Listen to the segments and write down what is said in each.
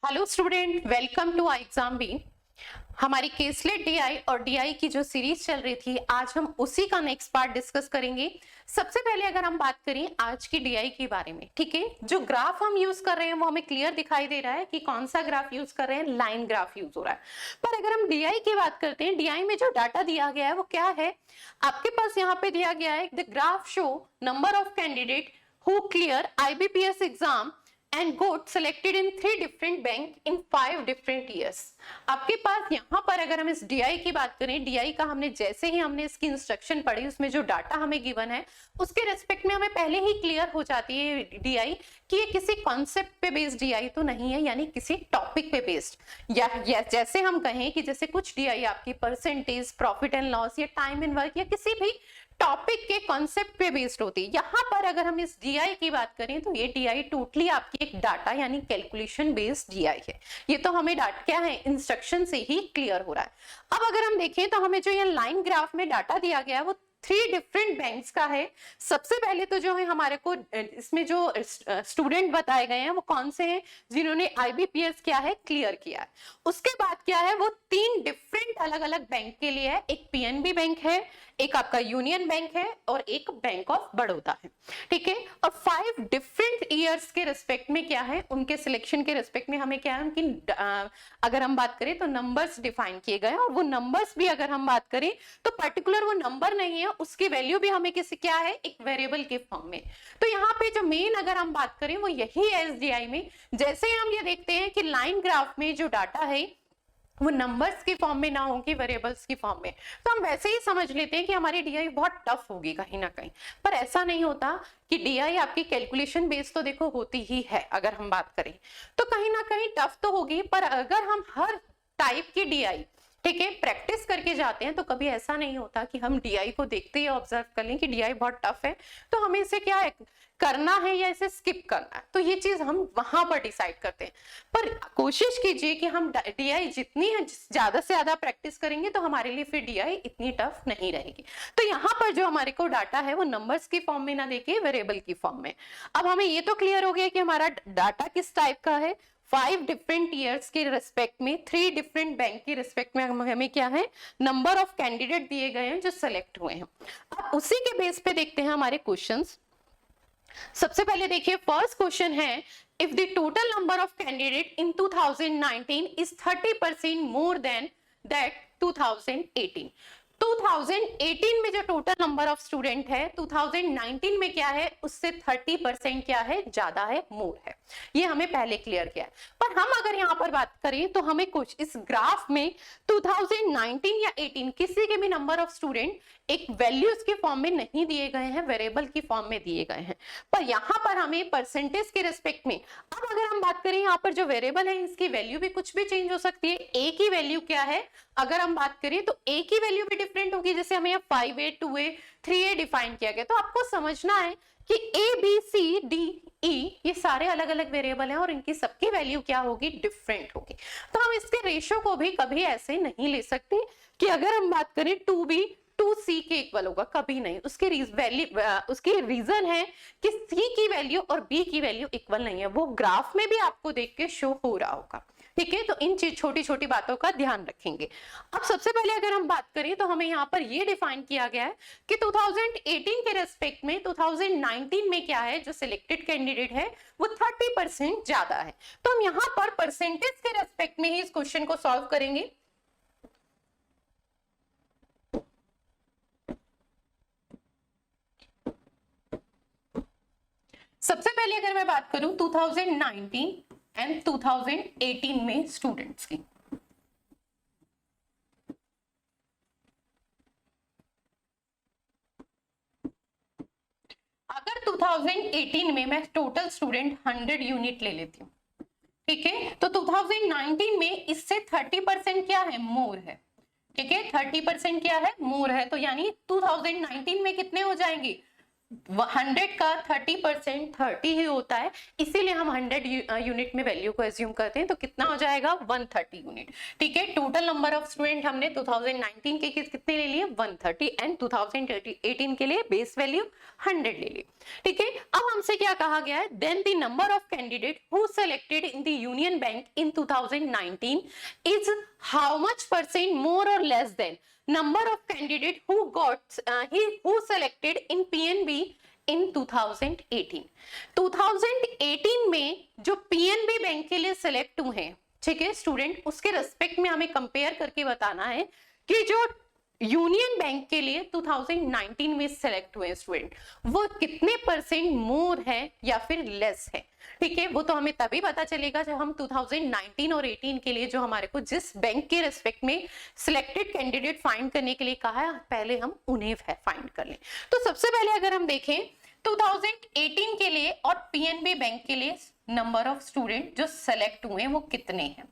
Hello student, welcome to I exam B. हमारी caselet DI और DI की जो सीरीज चल रही थी, आज हम उसी का नेक्स्ट पार्ट डिस्कस करेंगे। सबसे पहले अगर हम बात करें आज की डीआई के बारे में, ठीक है, जो ग्राफ हम यूज कर रहे हैं वो हमें क्लियर दिखाई दे रहा है कि कौन सा ग्राफ यूज कर रहे हैं, लाइन ग्राफ यूज हो रहा है। पर अगर हम डीआई की बात करते हैं, डीआई में जो डाटा दिया गया है वो क्या है, आपके पास यहाँ पे दिया गया है the graph show number of candidate who clear IBPS exam and got selected in 3 different bank in 5 different years। आपके पास यहाँ पर अगर हम इस DI की बात करें, DI का हमने जैसे ही हमने इसकी इंस्ट्रक्शन पढ़ी, उसमें जो डाटा हमें गिवन है उसके रेस्पेक्ट में हमें पहले ही क्लियर हो जाती है DI कि ये किसी कॉन्सेप्ट पे बेस्ड DI तो नहीं है, यानी किसी टॉपिक पे बेस्ड। या जैसे हम कहें कि जैसे कुछ DI आपकी परसेंटेज, प्रॉफिट एंड लॉस या टाइम इन वर्क या किसी भी टॉपिक के कॉन्सेप्ट पे बेस्ड होती है। यहाँ पर अगर हम इस डीआई की बात करें तो ये डीआई टोटली आपकी एक डाटा यानी कैलकुलेशन बेस्ड डीआई है। ये तो हमें डाटा क्या है, इंस्ट्रक्शन से ही क्लियर हो रहा है। अब अगर हम देखें तो हमें जो ये लाइन ग्राफ में डाटा दिया गया है वो 3 डिफरेंट बैंक्स का है। सबसे पहले तो जो है हमारे को इसमें जो स्टूडेंट बताए गए हैं वो कौन से हैं, जिन्होंने आईबीपीएस क्या है क्लियर किया है। उसके बाद क्या है, वो 3 डिफरेंट अलग अलग बैंक के लिए है। एक पीएनबी बैंक है, एक आपका यूनियन बैंक है और एक बैंक ऑफ बड़ौदा है, ठीक है। और 5 डिफरेंट ईयर्स के रिस्पेक्ट में क्या है, उनके सिलेक्शन के रिस्पेक्ट में हमें क्या है, उनकी अगर हम बात करें तो नंबर्स डिफाइन किए गए। और वो नंबर्स भी अगर हम बात करें तो पर्टिकुलर वो नंबर नहीं है, उसकी वैल्यू भी हमें किसी क्या है, एक वेरिएबल के फॉर्म में। तो यहाँ पे जो मेन अगर हम बात करें वो यही है एसडीआई में। जैसे हम ये देखते हैं कि लाइन ग्राफ में जो डाटा है वो नंबर्स के फॉर्म में ना होगी, वेरिएबल्स की फॉर्म में, तो हम वैसे ही समझ लेते हैं कि हमारी डीआई बहुत टफ होगी कहीं ना कहीं। पर ऐसा नहीं होता कि डीआई आपकी कैलकुलेशन बेस तो देखो होती ही है। अगर हम बात करें तो कहीं ना कहीं टफ तो होगी, पर अगर हम हर टाइप की डीआई, ठीक है, प्रैक्टिस करके जाते हैं तो कभी ऐसा नहीं होता कि हम डीआई को देखते ही ऑब्जर्व कर लें कि डीआई बहुत टफ है तो हमें इसे क्या है, करना है या इसे स्किप करना है। तो ये चीज हम वहां पर डिसाइड करते हैं। पर कोशिश कीजिए कि हम डीआई जितनी है ज्यादा से ज्यादा प्रैक्टिस करेंगे तो हमारे लिए फिर डीआई इतनी टफ नहीं रहेगी। तो यहाँ पर जो हमारे को डाटा है वो नंबर्स की फॉर्म में ना देके वेरिएबल की फॉर्म में। अब हमें ये तो क्लियर हो गया कि हमारा डाटा किस टाइप का है। 5 डिफरेंट ईयर्स के रिस्पेक्ट में, 3 डिफरेंट बैंक के रिस्पेक्ट में हमें क्या है, नंबर ऑफ कैंडिडेट दिए गए हैं जो सिलेक्ट हुए हैं। अब उसी के बेस पे देखते हैं हमारे क्वेश्चंस। सबसे पहले देखिए, फर्स्ट क्वेश्चन है, if the total number of candidate in 2019 is 30% more than that 2018। 2018 में जो टोटल नंबर ऑफ स्टूडेंट है 2019 में क्या है, उससे 30% क्या है, ज्यादा है, मोर है। ये हमें पहले क्लियर किया है। पर हम अगर यहाँ पर बात करें तो हमें कुछ इस ग्राफ में 2019 या 18 किसी के भी नंबर ऑफ स्टूडेंट एक वैल्यूज के फॉर्म में नहीं दिए गए हैं, वेरिएबल की फॉर्म में दिए गए हैं। पर यहाँ पर हमें परसेंटेज के रिस्पेक्ट में, अब अगर हम बात करें यहाँ पर जो वेरिएबल है इसकी वैल्यू भी कुछ भी चेंज हो सकती है। ए की वैल्यू क्या है, अगर हम बात करें तो ए की वैल्यू भी डिफरेंट होगी। जैसे हमें 5A, 2A, 3A डिफाइन किया गया, तो आपको समझना है कि A B C D E ये सारे अलग अलग वेरिएबल हैं और इनकी सबकी वैल्यू क्या होगी, डिफरेंट होगी। तो हम इसके रेशियो को भी कभी ऐसे नहीं ले सकते कि अगर हम बात करें 2B 2C के इक्वल होगा, कभी नहीं। उसके रीजन है कि C की वैल्यू और B की वैल्यू इक्वल नहीं है, वो ग्राफ में भी आपको देख के शो हो रहा होगा, ठीक है। तो इन छोटी छोटी बातों का ध्यान रखेंगे। अब सबसे पहले अगर हम बात करें तो हमें यहाँ पर ये डिफाइन किया गया है कि 2018 के रेस्पेक्ट में 2019 में क्या है, जो सिलेक्टेड कैंडिडेट है वो 30% ज्यादा है। तो हम यहाँ पर परसेंटेज के रेस्पेक्ट में ही इस क्वेश्चन को सॉल्व करेंगे। सबसे पहले अगर मैं बात करूं 2019 एंड 2018 में स्टूडेंट्स की, अगर 2018 में मैं टोटल स्टूडेंट 100 यूनिट ले लेती हूँ, ठीक है, तो 2019 में इससे 30% क्या है, मोर है, ठीक है। 30% क्या है, मोर है। तो यानी 2019 में कितने हो जाएंगे, 100 का 30% 30 ही होता है, इसीलिए हम 100 यूनिट में वैल्यू को एज्यूम करते हैं। तो कितना हो जाएगा 130 यूनिट। ठीक है, टोटल नंबर ऑफ स्टूडेंट हमने 2019 के कितने ले लिए 130 एंड 2018 के लिए बेस वैल्यू 100 ले ली। ठीक है, अब हमसे क्या कहा गया है, then the number of candidate who selected in the Union Bank in 2019 is how much percent more और less than number of candidate who got who selected in PNB in 2018। 2018 में जो PNB बैंक के लिए select हुए हैं, ठीक है student, उसके रेस्पेक्ट में हमें कंपेयर करके बताना है कि जो यूनियन बैंक के लिए 2019 में सिलेक्ट हुए स्टूडेंट वो कितने परसेंट मोर है या फिर लेस है। ठीक है, वो तो हमें तभी पता चलेगा जब हम 2019 और 18 के लिए जो हमारे को जिस बैंक के रेस्पेक्ट में सिलेक्टेड कैंडिडेट फाइंड करने के लिए कहा है, पहले हम उन्हें फाइंड कर लें। तो सबसे पहले अगर हम देखें 2018 के लिए और पीएनबी बैंक के लिए नंबर ऑफ स्टूडेंट जो सेलेक्ट हुए वो कितने हैं।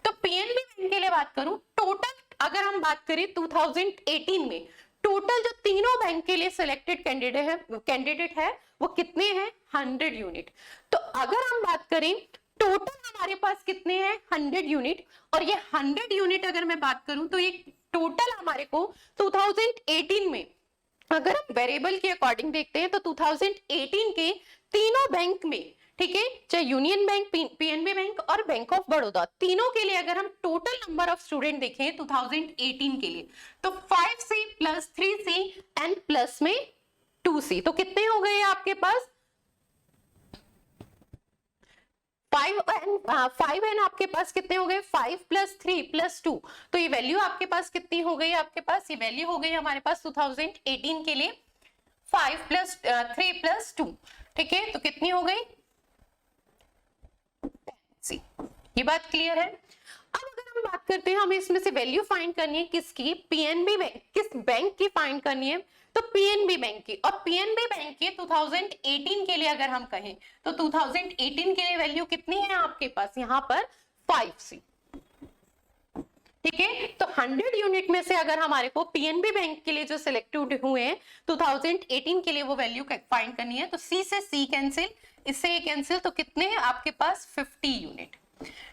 तो पीएनबी बैंक के लिए बात करूं, टोटल अगर हम बात करें 2018 में टोटल जो तीनों बैंक के लिए सिलेक्टेड कैंडिडेट है वो कितने हैं 100 यूनिट। तो अगर हम बात करें टोटल हमारे पास कितने हैं 100 यूनिट, और ये 100 यूनिट अगर मैं बात करूं तो ये टोटल हमारे को 2018 में अगर हम वेरिएबल के अकॉर्डिंग देखते हैं तो 2018 के तीनों बैंक में, ठीक है, चाहे यूनियन बैंक, पीएनबी बैंक और बैंक ऑफ बड़ौदा, तीनों के लिए अगर हम टोटल नंबर ऑफ स्टूडेंट देखें 2018 के लिए तो 5C plus 3C and plus में 2C, तो कितने हो गए आपके पास 5 एंड आपके पास कितने हो गए 5 प्लस 3 प्लस 2, तो ये वैल्यू आपके पास कितनी हो गई, आपके पास ये वैल्यू हो गई हमारे पास 2018 के लिए 5 प्लस 3 प्लस 2। ठीक है, तो कितनी हो गई 10C। ये बात क्लियर है। अब अगर हम बात करते हैं हमें इसमें से वैल्यू फाइंड करनी है किसकी, पीएनबी बैंक, किस बैंक की फाइंड करनी है, तो पीएनबी बैंक की। और पीएनबी बैंक के 2018 के लिए अगर हम कहें तो 2018 के लिए वैल्यू कितनी है आपके पास यहाँ पर 5C। ठीक है, तो 100 यूनिट में से अगर हमारे को पीएनबी बैंक के लिए जो सिलेक्टेड हुए हैं 2018 के लिए वो वैल्यू फाइंड करनी है, तो C से C कैंसिल, इससे कैंसिल, तो कितने हैं आपके पास 50 यूनिट।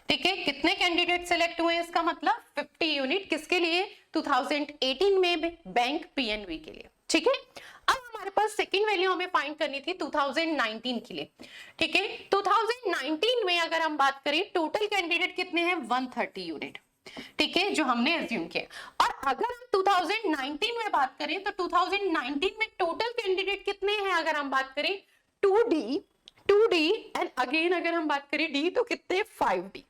ठीक है, कितने कैंडिडेट सिलेक्ट हुए हैं इसका मतलब 50 यूनिट, किसके लिए 2018 में बैंक पीएनबी के लिए। ठीक है, अब हमारे पास सेकंड वैल्यू हमें फाइंड करनी थी 2019 के लिए। ठीक है, 2019 में अगर हम बात करें टोटल कैंडिडेट कितने हैं 130 यूनिट। ठीक है, जो हमने एज्यूम किया। और अगर हम 2019 में बात करें तो 2019 में टोटल कैंडिडेट कितने हैं अगर हम बात करें 2D एंड अगेन अगर हम बात करें D तो कितने 5D।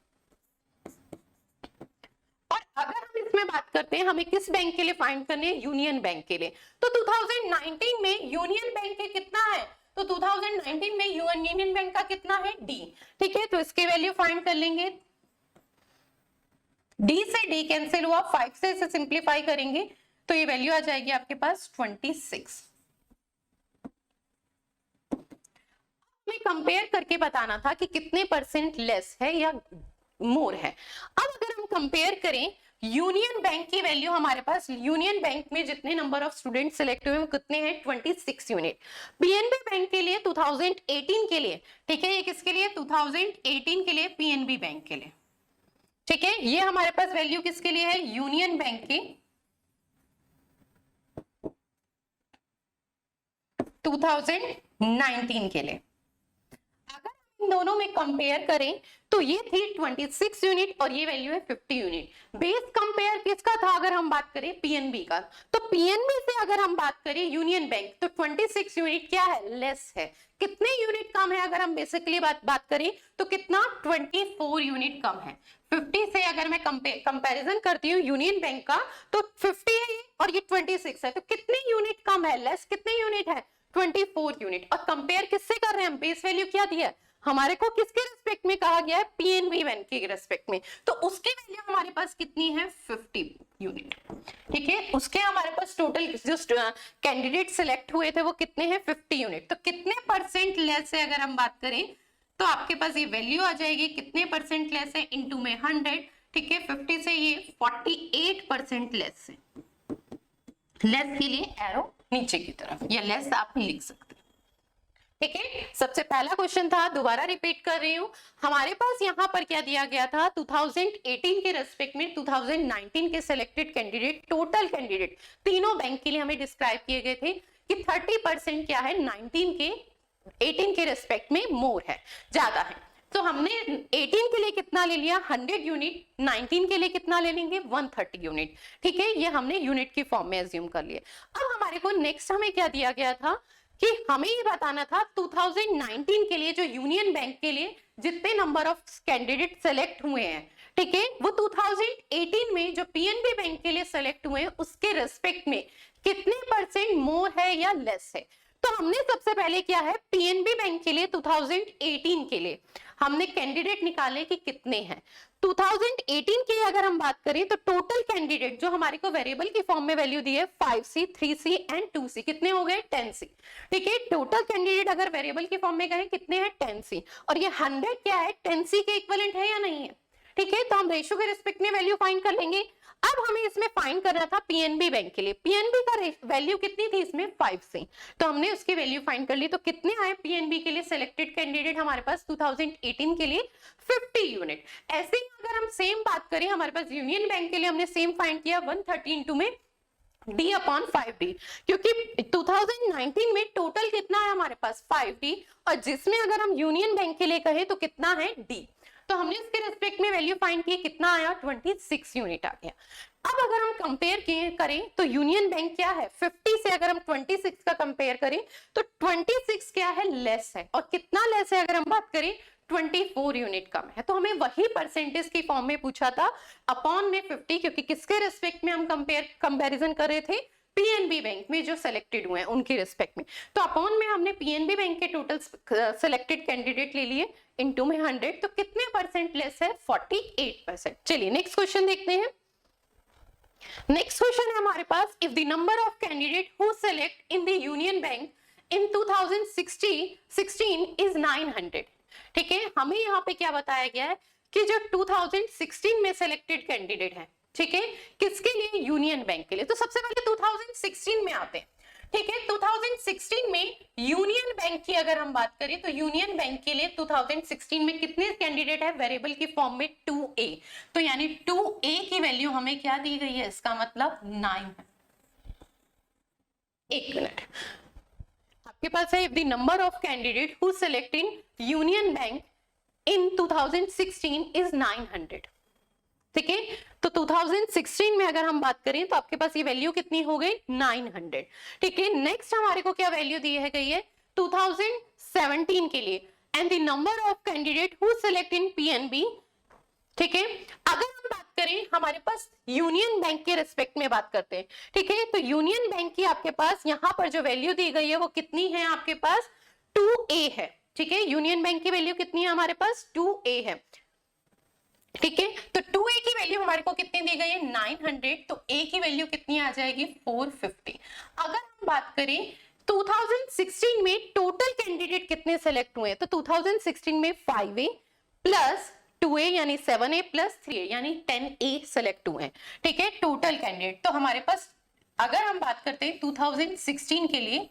और अगर हम इसमें बात करते हैं हमें किस बैंक के लिए फाइंड करने हैं, यूनियन बैंक के लिए, तो 2019 में यूनियन बैंक के कितना है, तो 2019 में यूनियन बैंक का कितना है D। ठीक है, तो इसके वैल्यू फाइंड कर लेंगे, D से D कैंसिल हुआ, 5 से इसे सिंप्लीफाई करेंगे तो ये वैल्यू आ जाएगी आपके पास 26। हमें कंपेयर करके बताना था कि कितने परसेंट लेस है या मोर है। अब अगर हम कंपेयर करें यूनियन बैंक की वैल्यू, हमारे पास यूनियन बैंक में जितने नंबर ऑफ स्टूडेंट सिलेक्ट हुए वो कितने हैं 26 यूनिट। पीएनबी बैंक के लिए 2018 के लिए, ठीक है, ये किसके लिए 2018 के लिए पीएनबी बैंक के लिए। ठीक है, ये हमारे पास वैल्यू किसके लिए है यूनियन बैंक की 2019 के लिए। अगर इन दोनों में कंपेयर करें तो ये थी 26 यूनिट और ये वैल्यू है 50 यूनिट। बेस कंपेयर किसका था अगर हम बात करें पीएनबी का, तो पीएनबी से अगर हम बात करें यूनियन बैंक तो 26 यूनिट क्या है लेस है। कितने यूनिट कम है अगर हम बेसिकली बात करें तो कितना 24 यूनिट कम है। 50 से अगर मैं कंपैरिजन करती हूँ यूनियन बैंक का तो 50 है और ये 26 है, तो कितने यूनिट कम है, लेस कितने यूनिट है 24 यूनिट। और कंपेयर किससे कर रहे हैं हम, बेस वैल्यू क्या दिया है हमारे को, किसके रेस्पेक्ट में कहा गया है पीएनबी बैंक के रेस्पेक्ट में, तो उसकी वैल्यू हमारे पास कितनी है 50 यूनिट। ठीक है, उसके हमारे पास टोटल जो कैंडिडेट सिलेक्ट हुए थे वो कितने हैं 50 यूनिट। तो कितने परसेंट लेस है अगर हम बात करें तो आपके पास ये वैल्यू आ जाएगी, कितने परसेंट लेस है इनटू में 100। ठीक है, 50 से ये 48% लेस है। लेस के लिए एरो नीचे की तरफ या लेस आप लिख सकते हैं। ठीक है, सबसे पहला क्वेश्चन था, दोबारा रिपीट कर रही हूं, हमारे पास यहाँ पर क्या दिया गया था, 2018 के रेस्पेक्ट में 2019 के सिलेक्टेड कैंडिडेट, टोटल कैंडिडेट तीनों बैंक के लिए हमें डिस्क्राइब किए गए थे कि 30% क्या है 19 के 18 के रेस्पेक्ट में मोर है, ज्यादा है। तो हमने 18 के लिए कितना ले लिया 100 यूनिट, 19 के लिए कितना ले लेंगे 130 यूनिट। ठीक है, ये हमने यूनिट की फॉर्म में एज्यूम कर लिया। अब हमारे को नेक्स्ट हमें क्या दिया गया था कि हमें ये बताना था 2019 के लिए जो यूनियन बैंक के लिए जितने नंबर ऑफ कैंडिडेट सेलेक्ट हुए हैं, ठीक है, वो 2018 में जो पीएनबी बैंक के लिए सेलेक्ट हुए हैं उसके रेस्पेक्ट में कितने परसेंट मोर है या लेस है। तो हमने सबसे पहले क्या है पीएनबी बैंक के लिए 2018 के लिए हमने कैंडिडेट निकाले कि कितने हैं। 2018 की अगर हम बात करें तो टोटल कैंडिडेट जो हमारे को वेरिएबल की फॉर्म में वैल्यू दी है 5C, 3C एंड 2C, कितने हो गए 10C। ठीक है, टोटल कैंडिडेट अगर वेरिएबल की फॉर्म में कहें कितने हैं 10C, और ये 100 क्या है 10C के इक्विवेलेंट है या नहीं है। ठीक है, तो हम रेशियो के रिस्पेक्ट में वैल्यू फाइंड कर लेंगे। अब हमें इसमें फाइंड करना था पीएनबी बैंक के लिए, पीएनबी का वैल्यू कितनी थी इसमें 5C, तो हमने उसकी वैल्यू फाइंड कर ली। तो कितने आए पीएनबी के लिए सिलेक्टेड कैंडिडेट हमारे पास 2018 के लिए 50 यूनिट। ऐसे ही अगर हम सेम बात करें हमारे पास यूनियन बैंक के लिए हमने सेम फाइंड किया 130 इंटू में D/5D, क्योंकि 2019 में टोटल कितना है हमारे पास 5D, और जिसमें अगर हम यूनियन बैंक के लिए कहें तो कितना है D, तो हमने इसके रेस्पेक्ट में वैल्यू फाइंड की, कितना आया 26 यूनिट आ गया। अब अगर हम कंपेयर करें तो यूनियन बैंक क्या है 50 से अगर हम 26 का कंपेयर करें तो 26 क्या है लेस है, और कितना लेस है अगर हम बात करें 24 यूनिट कम है। तो हमें वही परसेंटेज की फॉर्म में पूछा था अपॉन में 50, क्योंकि किसके रेस्पेक्ट में हम कंपैरिजन कर रहे थे पीएनबी बैंक में जो सिलेक्टेड हुए हैं उनके रिस्पेक्ट में। तो अपॉन में हमने पीएनबी बैंक के टोटल सिलेक्टेड कैंडिडेट ले लिए इनटू में 100, तो कितने परसेंट लेस है 48%। चलिए नेक्स्ट क्वेश्चन देखते हैं। नेक्स्ट क्वेश्चन है हमारे पास, if the number of candidate who select in the Union Bank in 2016 is 900। ठीक है, हमें यहाँ पे क्या बताया गया है कि जो 2016 में सिलेक्टेड कैंडिडेट है, ठीक है, किसके लिए यूनियन बैंक के लिए। तो सबसे पहले 2016 में आते हैं। ठीक है, 2016 में यूनियन बैंक की अगर हम बात करें तो यूनियन बैंक के लिए 2016 में कितने कैंडिडेट है वेरिएबल की फॉर्म में 2A, तो यानी 2A की वैल्यू हमें क्या दी गई है, इसका मतलब 9 है। एक मिनट, आपके पास है if the number of candidate who select in union Bank in 2016 is 900। ठीक है, तो 2016 में अगर हम बात करें तो आपके पास ये वैल्यू कितनी हो गई 900। ठीक है, नेक्स्ट हमारे को क्या वैल्यू दी है गई है 2017 के लिए, and the number of candidate who select in PNB. ठीक है, अगर हम बात करें हमारे पास यूनियन बैंक के रेस्पेक्ट में बात करते हैं। ठीक है, तो यूनियन बैंक की आपके पास यहाँ पर जो वैल्यू दी गई है वो कितनी है आपके पास 2A है। ठीक है, यूनियन बैंक की वैल्यू कितनी है हमारे पास 2A है। ठीक है, तो 2A की वैल्यू हमारे को कितनी दी गई है 900, तो A की वैल्यू कितनी आ जाएगी 450। अगर हम बात करें 2016 में टोटल कैंडिडेट कितने सेलेक्ट हुए, तो 2016 में 5A प्लस 2A यानी 7A प्लस 3A यानी 10A सेलेक्ट हुए हैं। ठीक है, टोटल कैंडिडेट। तो हमारे पास अगर हम बात करते हैं 2016 के लिए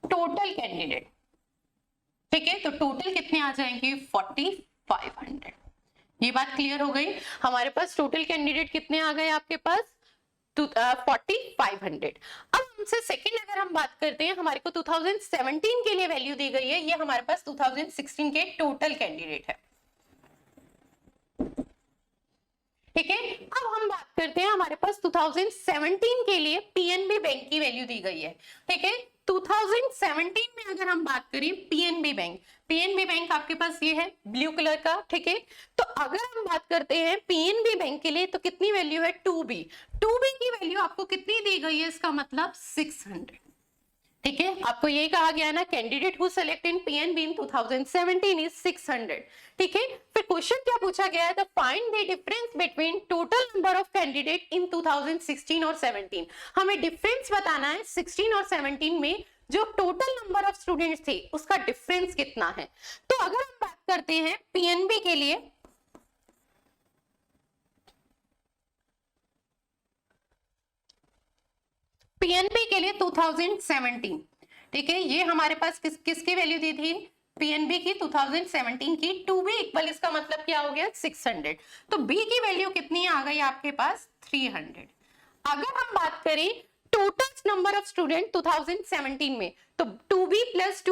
टोटल कैंडिडेट, ठीक है, तो टोटल कितने आ जाएंगे 4500। ये बात क्लियर हो गई, हमारे पास टोटल कैंडिडेट कितने आ गए आपके पास 4500। अब हमसे सेकंड अगर हम बात करते हैं हमारे को 2017 के लिए वैल्यू दी गई है, ये हमारे पास 2016 के टोटल कैंडिडेट है। ठीक है, अब हम बात करते हैं हमारे पास 2017 के लिए पीएनबी बैंक की वैल्यू दी गई है। ठीक है, 2017 में अगर हम बात करें पीएनबी बैंक आपके पास ये है ब्लू कलर का। ठीक है, तो अगर हम बात करते हैं पीएनबी बैंक के लिए तो कितनी वैल्यू है 2B की वैल्यू आपको कितनी दी गई है, इसका मतलब 600। ठीक है, आपको यही कहा गया ना candidate who select in PNB in 2017 is 600। ठीक है, फिर क्वेश्चन क्या पूछा गया है, the find the difference between total number of candidate इन 2016 और 17। हमें डिफरेंस बताना है 16 और 17 में जो टोटल नंबर ऑफ स्टूडेंट्स थे उसका डिफरेंस कितना है। तो अगर हम बात करते हैं पीएनबी के लिए, पीएनबी के लिए 2017, ठीक है, ये हमारे पास किसकी वैल्यू दी थी, पीएनबी की 2017 की। टू बी इक्वल इसका मतलब क्या हो गया, 600। तो बी की वैल्यू कितनी आ गई आपके पास, 300। अगर हम बात करें टोटल नंबर ऑफ स्टूडेंट 2017 में, तो 2b प्लस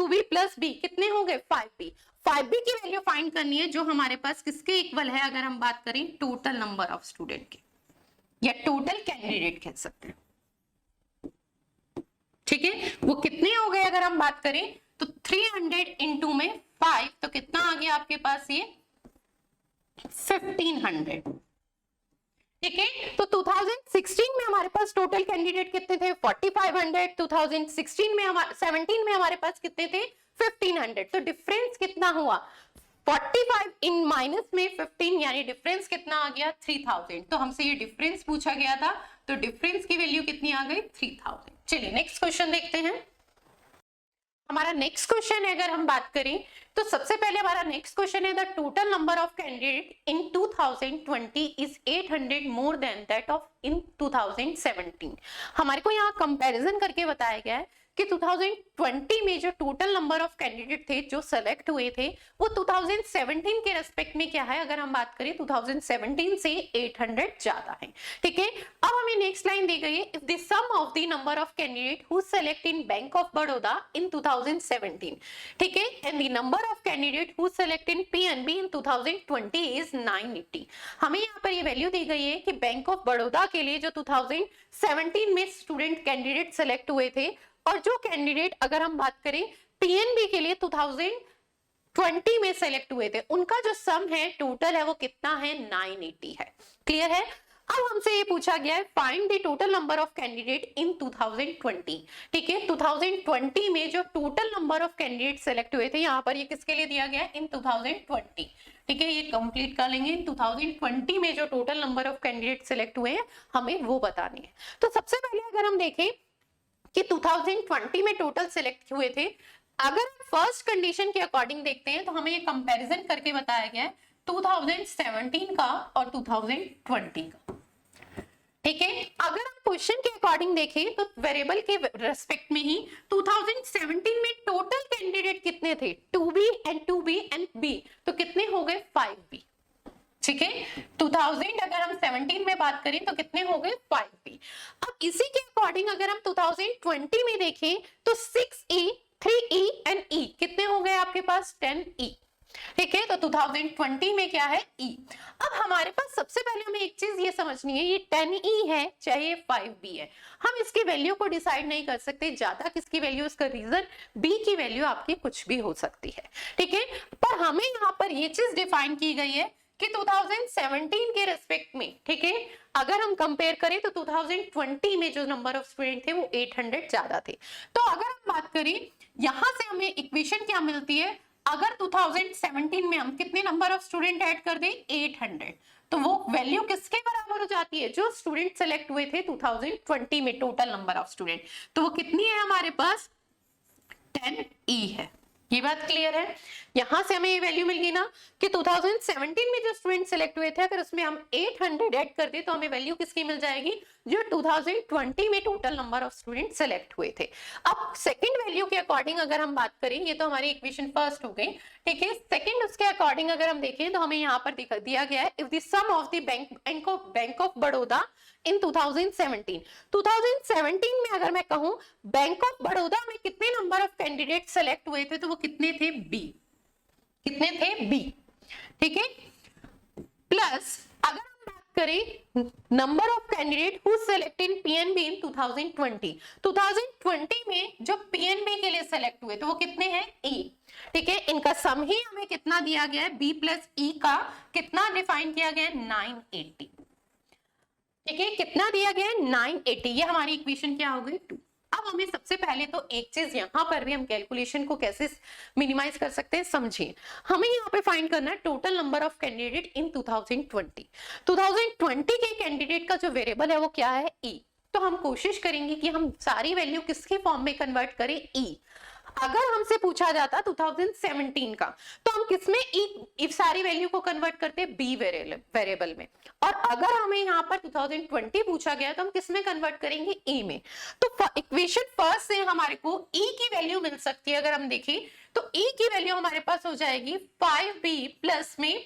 बी कितने हो गए, 5b। 5b की वैल्यू फाइंड करनी है जो हमारे पास किसके इक्वल है, अगर हम बात करें टोटल नंबर ऑफ स्टूडेंट की, या टोटल कैंडिडेट कह सकते हैं। ठीक है, वो कितने हो गए अगर हम बात करें तो 300 इंटू में 5, तो कितना आ गया आपके पास, ये 1500। ठीक है, तो 2016 में हमारे पास टोटल कैंडिडेट कितने थे, 4500। 2016 में 17 में हमारे पास कितने थे, 1500। तो डिफरेंस कितना हुआ, 45 इन माइनस में 15, यानी डिफरेंस कितना आ गया, 3000। तो हमसे ये डिफरेंस पूछा गया था, तो डिफरेंस की वैल्यू कितनी आ गई, 3000। चलिए नेक्स्ट क्वेश्चन देखते हैं। हमारा नेक्स्ट क्वेश्चन है, अगर हम बात करें तो सबसे पहले हमारा नेक्स्ट क्वेश्चन है, the total number of candidate in 2020 is 800 more than that of in 2017। हमारे को यहाँ कंपैरिजन करके बताया गया है कि 2020 में जो टोटल नंबर ऑफ कैंडिडेट थे जो सेलेक्ट हुए थे, वो 2017 के रेस्पेक्ट में क्या है, अगर हम बात करें 2017 से 800 ज्यादा है। ठीक है, अब हमें नेक्स्ट लाइन दी गई है, if the sum of the number of candidate who select in Bank of Baroda in 2017, ठीक है, and the number of candidate who select in PNB in 2020 is 980। हमें यहाँ पर ये वैल्यू दी गई है कि बैंक ऑफ बड़ौदा के लिए जो 2017 में स्टूडेंट कैंडिडेट सेलेक्ट हुए थे, और जो कैंडिडेट अगर हम बात करें पीएनबी के लिए 2020 में सेलेक्ट हुए थे, उनका जो सम है टोटल है वो कितना है, 980 है। क्लियर है। अब हमसे ये पूछा गया है, find the total number of candidate in 2020। ठीक है, 2020 में जो total number of candidate select हुए थे, यहाँ पर ये किसके लिए दिया गया है, इन 2020। ठीक है, ये कंप्लीट कर लेंगे, 2020 में जो total number of candidate select हुए हैं हमें वो बताने हैं। तो सबसे पहले अगर हम देखें कि 2020 में टोटल सेलेक्ट हुए थे, अगर फर्स्ट कंडीशन के अकॉर्डिंग देखते हैं तो हमें ये कंपैरिजन करके बताया गया है 2017 का और 2020 का। ठीक है, अगर हम क्वेश्चन के अकॉर्डिंग देखें तो वेरिएबल के रेस्पेक्ट में ही 2017 में टोटल कैंडिडेट कितने थे, 2b एंड b, तो कितने हो गए, 5b। ठीक है, 2000 अगर हम 17 में बात करें तो कितने हो गए, 5b। अब इसी के अकॉर्डिंग अगर हम 2020 में देखें तो 6e 3e एंड e कितने हो गए आपके पास, 10e। ठीक है, तो 2020 में क्या है, e। अब हमारे पास सबसे पहले हमें एक चीज ये समझनी है, ये 10e है चाहे 5b है, हम इसकी वैल्यू को डिसाइड नहीं कर सकते ज्यादा किसकी वैल्यू, इसका रीजन b की वैल्यू आपकी कुछ भी हो सकती है। ठीक है, पर हमें यहाँ पर ये चीज डिफाइन की गई है कि 2017 के रेस्पेक्ट में, ठीक है, अगर हम कंपेयर करें तो 2020 में जो नंबर ऑफ स्टूडेंट थे वो 800 ज्यादा थे। तो अगर हम बात करें यहां से हमें इक्वेशन क्या मिलती है, अगर 2017 में हम कितने नंबर ऑफ स्टूडेंट ऐड कर दें, 800, तो वो वैल्यू किसके बराबर हो जाती है, जो स्टूडेंट सेलेक्ट हुए थे 2020 में टोटल नंबर ऑफ स्टूडेंट, तो वो कितनी है हमारे पास, 10e है। ये बात क्लियर है। यहां से हमें ये वैल्यू मिल गई ना कि 2017 में जो स्टूडेंट सेलेक्ट हुए थे, अगर उसमें हम 800 ऐड कर दे तो हमें वैल्यू किसकी मिल जाएगी, जो 2020 में total number of student select हुए थे। अब सेकंड वैल्यू के अकॉर्डिंग अगर हम बात करें, ये तो हमारी इक्वेशन फर्स्ट हो गई। ठीक है, सेकंड उसके अकॉर्डिंग अगर हम देखें तो हमें यहाँ पर दिया गया है, if the sum of the Bank of Baroda in 2017 में अगर मैं कहूं बैंक ऑफ बड़ौदा में कितने नंबर ऑफ कैंडिडेट सेलेक्ट हुए थे, तो वो कितने थे, b। कितने थे, b। ठीक है, प्लस अगर हम बात करें number of candidate who select in PNB in 2020 में जो पीएनबी के लिए सेलेक्ट हुए तो वो कितने हैं, e। ठीक है, इनका सम ही हमें कितना दिया गया है, b प्लस e का कितना डिफाइन किया गया है, 980। ठीक है, कितना दिया गया है, 980। ये हमारी इक्वेशन क्या हो गई, 2। अब हमें सबसे पहले तो एक चीज यहां पर भी हम कैलकुलेशन को कैसे मिनिमाइज कर सकते हैं, समझिए। हमें यहाँ पे फाइंड करना है total number of candidate in 2020 के कैंडिडेट का जो वेरिएबल है वो क्या है, e। तो हम कोशिश करेंगे कि हम सारी वैल्यू किसके फॉर्म में कन्वर्ट करें, e। अगर हमसे पूछा जाता 2017 का, तो हम किसमें इफ सारी वैल्यू को कन्वर्ट करते, बी वेरिएबल में। और अगर हमें यहाँ पर 2020 पूछा गया तो हम किसमें कन्वर्ट करेंगे, ई में। तो इक्वेशन फर्स्ट से हमारे को ई की वैल्यू मिल सकती है। अगर हम देखें तो ई की वैल्यू हमारे पास हो जाएगी 5b प्लस में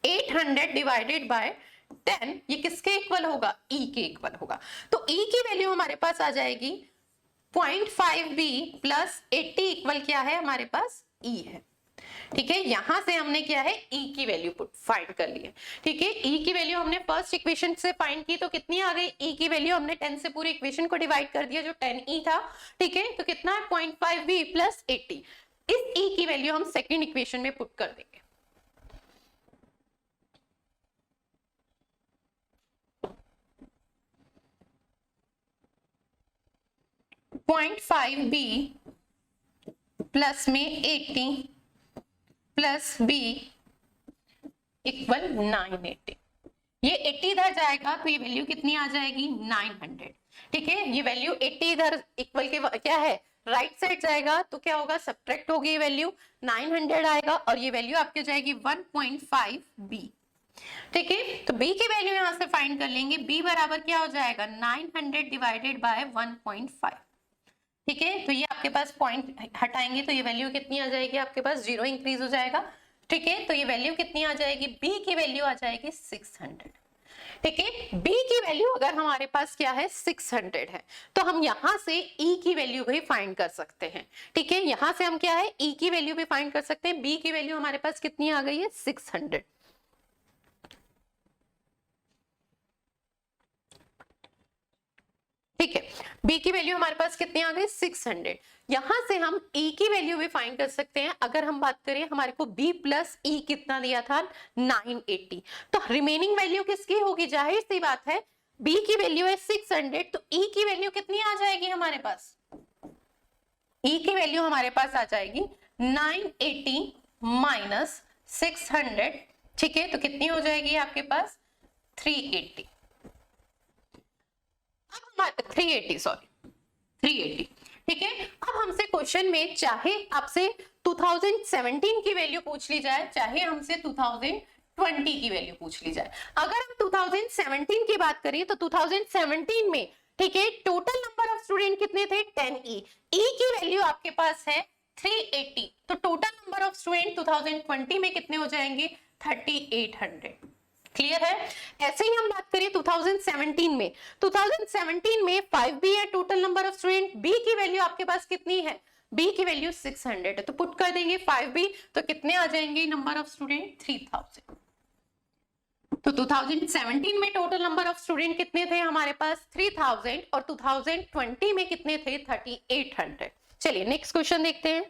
800 डिवाइडेड बाय 10, ये किसके इक्वल होगा, ई के इक्वल होगा। तो ई की वैल्यू हमारे पास आ जाएगी 0.5b प्लस 80 इक्वल क्या है हमारे पास, ई है। ठीक है, यहां से हमने क्या है, ई की वैल्यू फाइंड कर ली है। ठीक है, ई की वैल्यू हमने फर्स्ट इक्वेशन से फाइंड की, तो कितनी आ गई, ई की वैल्यू हमने 10 से पूरी इक्वेशन को डिवाइड कर दिया जो 10e था। ठीक है, तो कितना है 0.5b प्लस 80। इस ई की वैल्यू हम सेकेंड इक्वेशन में पुट कर देंगे। 0.5b प्लस में 80 प्लस b इक्वल 980। ये 80 इधर जाएगा तो ये वैल्यू कितनी आ जाएगी, 900। ठीक है, ये वैल्यू 80 इधर इक्वल के क्या है, राइट साइड जाएगा तो क्या होगा, सब्ट्रैक्ट होगी, ये वैल्यू 900 आएगा और ये वैल्यू आपके जाएगी 1.5b। ठीक है, तो b की वैल्यू यहां से फाइंड कर लेंगे। b बराबर क्या हो जाएगा, 900 डिवाइडेड बाय 1.5। ठीक है, तो ये आपके पास पॉइंट हटाएंगे तो ये वैल्यू कितनी आ जाएगी आपके पास, 0 इंक्रीज हो जाएगा। ठीक है, तो ये वैल्यू कितनी आ जाएगी, b की वैल्यू आ जाएगी 600। ठीक है, b की वैल्यू अगर हमारे पास क्या है, 600 है, तो हम यहां से e की वैल्यू भी फाइंड कर सकते हैं। ठीक है, यहां से हम क्या है, e की वैल्यू भी फाइंड कर सकते हैं। b की वैल्यू हमारे पास कितनी आ गई है, 600। ठीक है, b की वैल्यू हमारे पास कितनी आ गई, 600। यहां से हम e की वैल्यू भी फाइंड कर सकते हैं। अगर हम बात करें, हमारे को b प्लस e कितना दिया था, 980, तो रिमेनिंग वैल्यू किसकी होगी, जाहिर सी बात है b की वैल्यू है 600, तो e की वैल्यू कितनी आ जाएगी हमारे पास, e की वैल्यू हमारे पास आ जाएगी 980 माइनस 600। ठीक है, तो कितनी हो जाएगी आपके पास, 380। 380। ठीक है, अब हमसे क्वेश्चन में चाहे आपसे 2017 की वैल्यू पूछ ली जाए, चाहे हमसे 2020 की वैल्यू पूछ ली जाए। अगर हम 2017 की बात करें तो 2017 में, ठीक है, टोटल नंबर ऑफ स्टूडेंट कितने थे, 10e। e की वैल्यू आपके पास है 380, तो टोटल नंबर ऑफ स्टूडेंट 2020 में कितने हो जाएंगे, 3800। क्लियर है। ऐसे ही हम बात करें 2017 में, 2017 में 5b है total number of student, b की वैल्यू आपके पास कितनी है, b की वैल्यू 600 है, तो पुट कर देंगे 5b, तो कितने आ जाएंगे नंबर ऑफ स्टूडेंट, 3000। तो 2017 में टोटल नंबर ऑफ स्टूडेंट कितने थे हमारे पास, 3000, और 2020 में कितने थे, 3800। चलिए नेक्स्ट क्वेश्चन देखते हैं।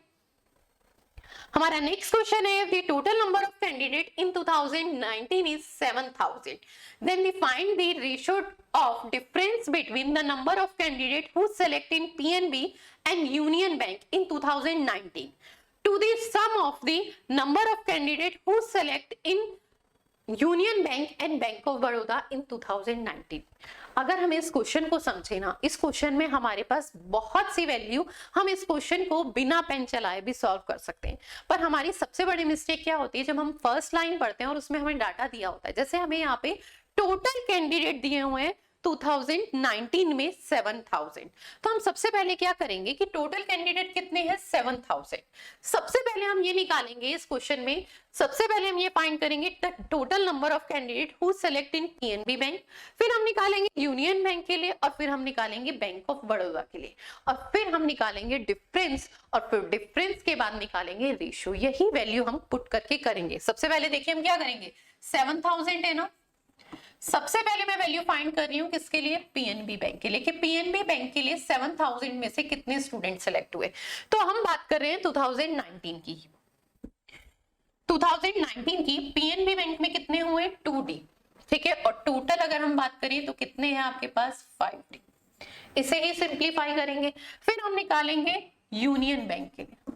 हमारा नेक्स्ट क्वेश्चन है, the total number of candidate in 2019 is 7000. Then we find the ratio of difference between the number of candidate who select in PNB and Union Bank in 2019 to the sum of the number of candidate who select in Union Bank and Bank of Baroda in 2019। अगर हम इस question को समझे ना, इस question में हमारे पास बहुत सी वैल्यू, हम इस क्वेश्चन को बिना पेन चलाए भी सॉल्व कर सकते हैं। पर हमारी सबसे बड़ी मिस्टेक क्या होती है, जब हम फर्स्ट लाइन पढ़ते हैं और उसमें हमें डाटा दिया होता है, जैसे हमें यहाँ पे टोटल कैंडिडेट दिए हुए हैं 2019 में 7000, तो हम सबसे पहले क्या करेंगे कि टोटल कैंडिडेट कितने हैं, 7000। सबसे पहले हम ये निकालेंगे इस क्वेश्चन में, सबसे पहले हम ये फाइंड करेंगे total number of candidate who select in PNB bank, फिर हम निकालेंगे यूनियन बैंक के लिए, और फिर हम निकालेंगे बैंक ऑफ बड़ौदा के लिए, और फिर हम निकालेंगे डिफरेंस, और फिर डिफरेंस के बाद निकालेंगे रेशियो। यही वैल्यू हम पुट करके करेंगे। सबसे पहले देखिए हम क्या करेंगे, 7000 है ना, सबसे पहले मैं वैल्यू फाइंड कर रही हूँ किसके लिए, पीएनबी बैंक के लिए, कि पीएनबी बैंक के लिए 7000 में से कितने स्टूडेंट सेलेक्ट हुए। तो हम बात कर रहे हैं 2019 की, 2019 की पीएनबी बैंक में कितने हुए, 2D। ठीक है, और टोटल अगर हम बात करें तो कितने हैं आपके पास, 5D। इसे ही सिंप्लीफाई करेंगे, फिर हम निकालेंगे यूनियन बैंक के लिए,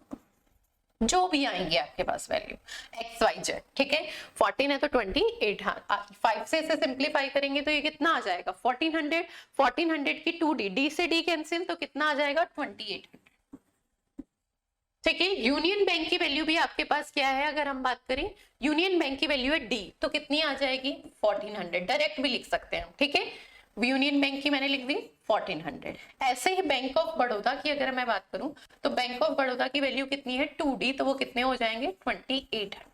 जो भी आएंगे आपके पास वैल्यू XYZ। ठीक है, 14 है तो 28, 5 से इसे सिंप्लीफाई करेंगे तो ये कितना आ जाएगा, 1400, 1400 की 2D, D से D कैंसिल, तो कितना आ जाएगा, 2800। ठीक है। यूनियन बैंक की वैल्यू भी आपके पास क्या है, अगर हम बात करें यूनियन बैंक की वैल्यू है डी, तो कितनी आ जाएगी 1400, डायरेक्ट भी लिख सकते हैं, ठीक है। यूनियन बैंक की मैंने लिख दी 1400। ऐसे ही बैंक ऑफ बड़ौदा की अगर मैं बात करूं तो बैंक ऑफ बड़ौदा की वैल्यू कितनी है 2D, तो वो कितने हो जाएंगे 2800।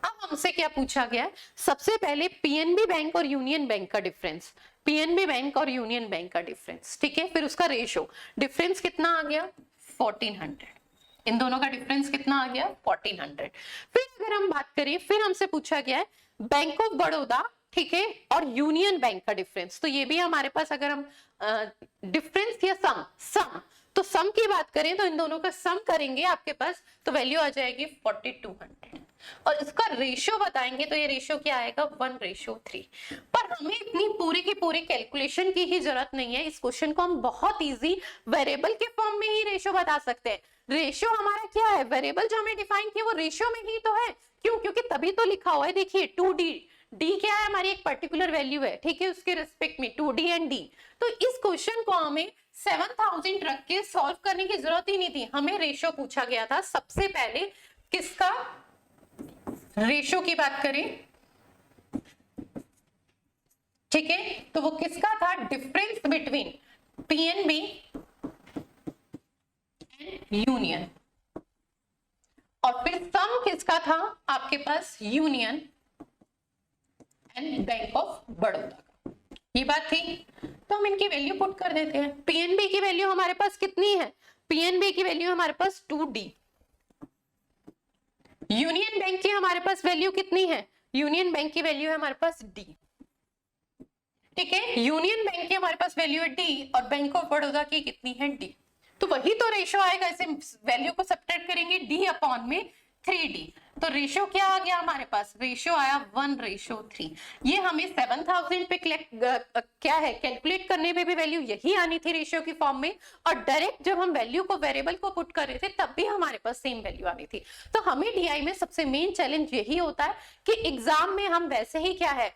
अब हमसे क्या पूछा गया है, सबसे पहले पीएनबी बैंक और यूनियन बैंक का डिफरेंस, पीएनबी बैंक और यूनियन बैंक का डिफरेंस, ठीक है, फिर उसका रेशो, डिफरेंस कितना आ गया 1400, इन दोनों का डिफरेंस कितना आ गया 1400। फिर अगर हम बात करें, फिर हमसे पूछा गया है बैंक ऑफ बड़ौदा, ठीक है, और यूनियन बैंक का डिफरेंस, तो ये भी हमारे पास अगर हम डिफरेंस या सम तो सम की बात करें तो इन दोनों का सम करेंगे आपके पास तो वैल्यू आ जाएगी 4200, और इसका रेशियो बताएंगे तो ये रेशियो क्या आएगा 1:3। पर हमें इतनी पूरी की पूरी कैलकुलेशन की ही जरूरत नहीं है, इस क्वेश्चन को हम बहुत इजी वेरिएबल के फॉर्म में ही रेशियो बता सकते हैं। रेशियो हमारा क्या है, वेरिएबल जो हमें डिफाइन किया वो रेशियो में ही तो है, क्यों, क्योंकि तभी तो लिखा हुआ है, देखिए 2D, डी क्या है हमारी एक पर्टिकुलर वैल्यू है, ठीक है, उसके रिस्पेक्ट में 2D एंड डी। तो इस क्वेश्चन को हमें 7000 रख के सॉल्व करने की जरूरत ही नहीं थी, हमें रेशियो पूछा गया था। सबसे पहले किसका रेशियो की बात करें, ठीक है, तो वो किसका था, difference between PNB and Union, और फिर सम किसका था आपके पास Union and Bank of Baroda का, ये बात थी। तो हम इनकी वैल्यू पुट कर देते हैं। पीएनबी की वैल्यू हमारे पास कितनी है, पीएनबी की वैल्यू हमारे पास 2D, यूनियन बैंक की हमारे पास वैल्यू कितनी है, यूनियन बैंक की वैल्यू है हमारे पास D, ठीक है, यूनियन बैंक की हमारे पास वैल्यू है D और बैंक ऑफ बड़ौदा की कितनी है D, तो वही तो रेशियो आएगा, इसे वैल्यू को सब्ट्रैक्ट करेंगे D अपॉन में 3D, तो रेशियो क्या आ गया हमारे पास, रेशियो आया 1:3। ये हमें 7000 पे क्या है कैलकुलेट करने पे भी वैल्यू यही आनी थी रेशियो की फॉर्म में, और डायरेक्ट जब हम वैल्यू को वेरिएबल को पुट कर रहे थे तब भी हमारे पास सेम वैल्यू आनी थी। तो हमें डीआई में सबसे मेन चैलेंज यही होता है कि एग्जाम में हम वैसे ही क्या है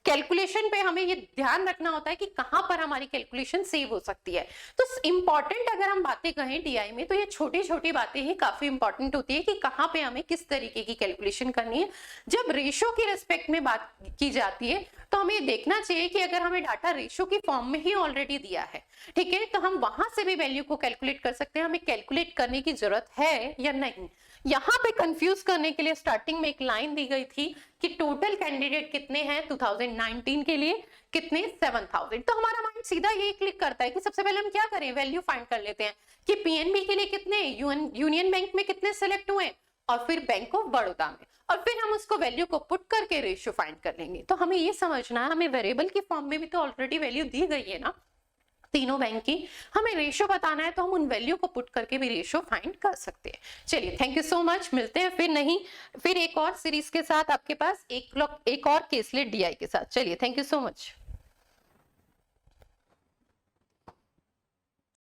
कैलकुलेशन पे हमें ये ध्यान रखना होता है कि कहां पर हमारी कैलकुलेशन सेव हो सकती है। तो इंपॉर्टेंट अगर हम बातें कहें डीआई में तो ये छोटी छोटी बातें ही काफी इंपॉर्टेंट होती है कि कहां पे हमें किस तरीके की कैलकुलेशन करनी है। जब रेशियो की रिस्पेक्ट में बात की जाती है तो हमें देखना चाहिए कि अगर हमें डाटा रेशियो की फॉर्म में ही ऑलरेडी दिया है, ठीक है, तो हम वहां से भी वैल्यू को कैलकुलेट कर सकते हैं, हमें कैलकुलेट करने की जरूरत है या नहीं। यहाँ पे कंफ्यूज करने के लिए स्टार्टिंग में एक लाइन दी गई थी कि टोटल कैंडिडेट कितने हैं 2019 के लिए, कितने 7000। तो हमारा माइंड सीधा यही क्लिक करता है कि सबसे पहले हम क्या करें, वैल्यू फाइंड कर लेते हैं कि पीएनबी के लिए कितने, यूनियन बैंक में कितने सेलेक्ट हुए और फिर बैंक ऑफ बड़ौदा में, और फिर हम उसको वैल्यू को पुट करके रेशियो फाइंड कर लेंगे। तो हमें ये समझना है हमें वेरिएबल की फॉर्म में भी तो ऑलरेडी वैल्यू दी गई है ना तीनों बैंक की, हमें रेशियो बताना है तो हम उन वैल्यू को पुट करके भी रेशियो फाइंड कर सकते हैं। चलिए थैंक यू सो मच, मिलते हैं फिर एक और सीरीज के साथ आपके पास एक और केसलेट डीआई के साथ। चलिए थैंक यू सो मच।